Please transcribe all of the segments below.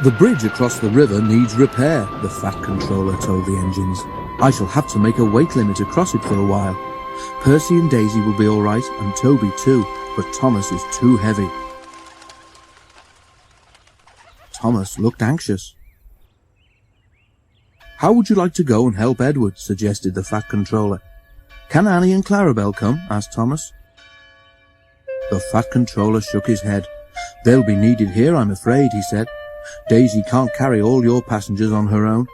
The bridge across the river needs repair, the Fat Controller told the engines. I shall have to make a weight limit across it for a while. Percy and Daisy will be all right, and Toby too, but Thomas is too heavy. Thomas looked anxious. How would you like to go and help Edward? Suggested the Fat Controller. Can Annie and Clarabel come? Asked Thomas. The Fat Controller shook his head. They'll be needed here, I'm afraid, he said. Daisy can't carry all your passengers on her own.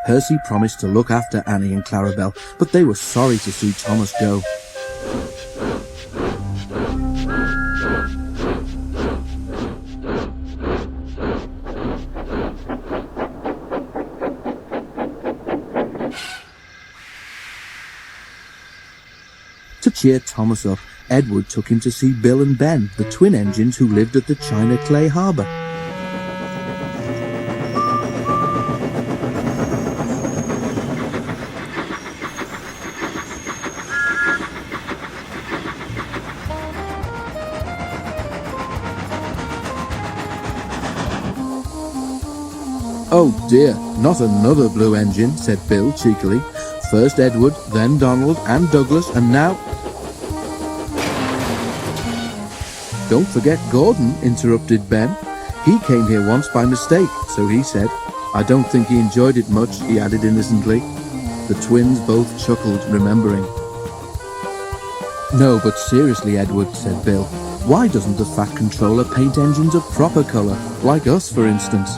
Percy promised to look after Annie and Clarabel, but they were sorry to see Thomas go. To cheer Thomas up, Edward took him to see Bill and Ben, the twin engines who lived at the China Clay Harbour. Oh dear, not another blue engine, said Bill cheekily. First Edward, then Donald and Douglas, and now... Don't forget Gordon, interrupted Ben. He came here once by mistake, so he said. I don't think he enjoyed it much, he added innocently. The twins both chuckled, remembering. No, but seriously, Edward, said Bill. Why doesn't the Fat Controller paint engines a proper colour, like us, for instance?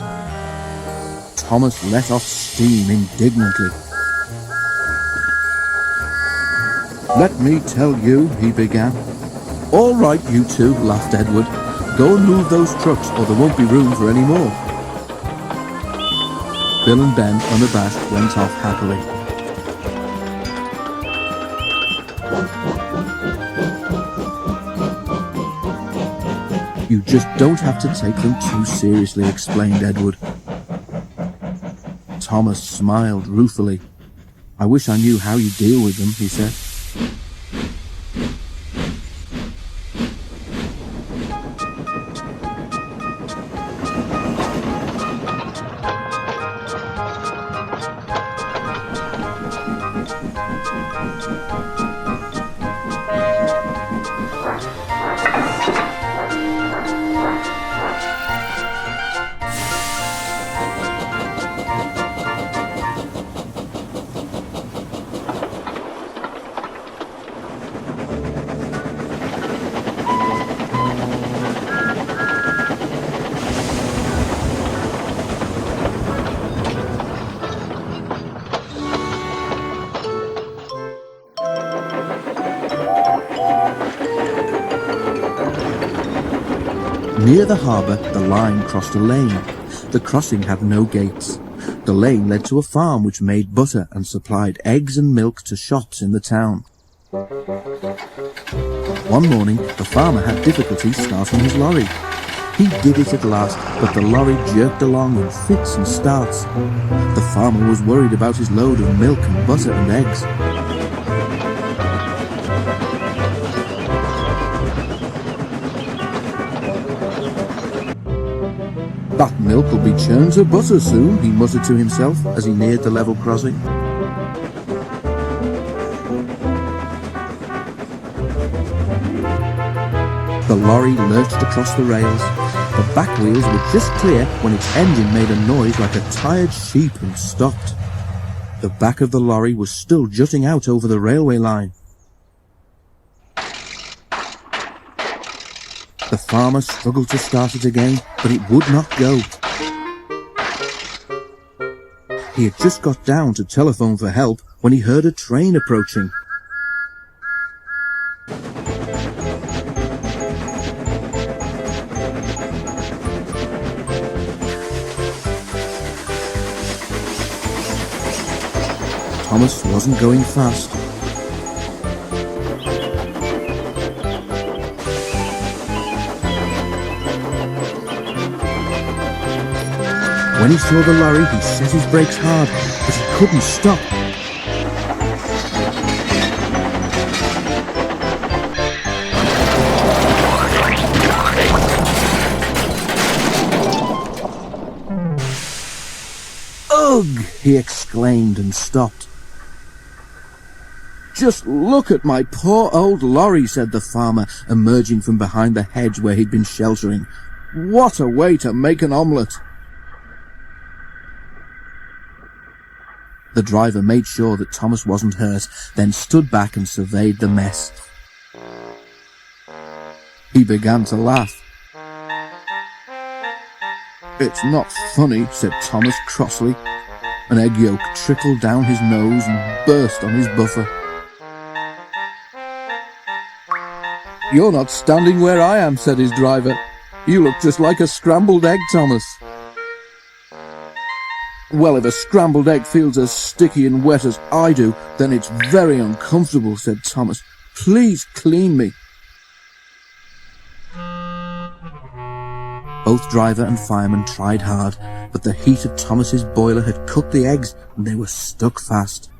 Thomas let off steam indignantly. Let me tell you, he began. All right, you two, laughed Edward. Go and move those trucks, or there won't be room for any more. Bill and Ben, unabashed, went off happily. You just don't have to take them too seriously, explained Edward. Thomas smiled ruefully. I wish I knew how you deal with them, he said. Near the harbour, the line crossed a lane. The crossing had no gates. The lane led to a farm which made butter and supplied eggs and milk to shops in the town. One morning, the farmer had difficulty starting his lorry. He did it at last, but the lorry jerked along in fits and starts. The farmer was worried about his load of milk and butter and eggs. That milk will be churned to butter soon, he muttered to himself as he neared the level crossing. The lorry lurched across the rails. The back wheels were just clear when its engine made a noise like a tired sheep and stopped. The back of the lorry was still jutting out over the railway line. The farmer struggled to start it again, but it would not go. He had just got down to telephone for help when he heard a train approaching. Thomas wasn't going fast. When he saw the lorry, he set his brakes hard, but he couldn't stop. Ugh! He exclaimed and stopped. Just look at my poor old lorry, said the farmer, emerging from behind the hedge where he'd been sheltering. What a way to make an omelette! The driver made sure that Thomas wasn't hurt, then stood back and surveyed the mess. He began to laugh. It's not funny, said Thomas crossly. An egg yolk trickled down his nose and burst on his buffer. You're not standing where I am, said his driver. You look just like a scrambled egg, Thomas. Well, if a scrambled egg feels as sticky and wet as I do, then it's very uncomfortable, said Thomas. Please clean me. Both driver and fireman tried hard, but the heat of Thomas's boiler had cooked the eggs and they were stuck fast.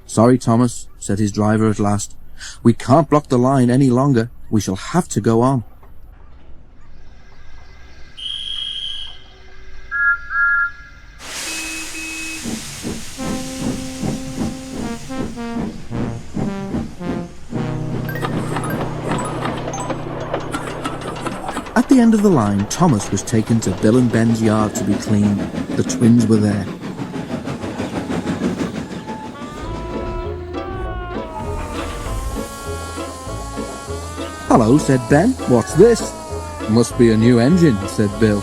Sorry, Thomas, said his driver at last. We can't block the line any longer. We shall have to go on. At the end of the line, Thomas was taken to Bill and Ben's yard to be cleaned. The twins were there. Hello, said Ben. What's this? Must be a new engine, said Bill.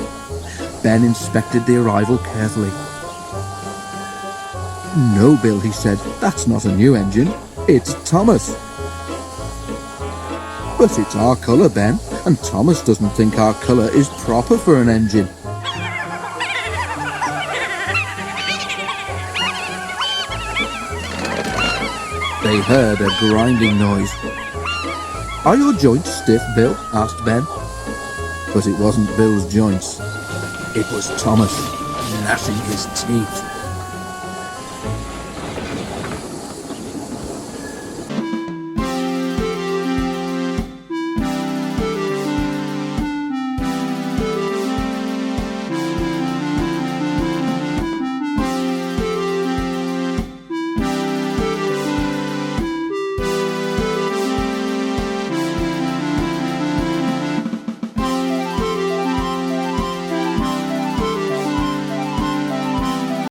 Ben inspected the arrival carefully. No, Bill, he said. That's not a new engine. It's Thomas. But it's our colour, Ben, and Thomas doesn't think our colour is proper for an engine. They heard a grinding noise. Are your joints stiff, Bill? Asked Ben. But it wasn't Bill's joints. It was Thomas, gnashing his teeth.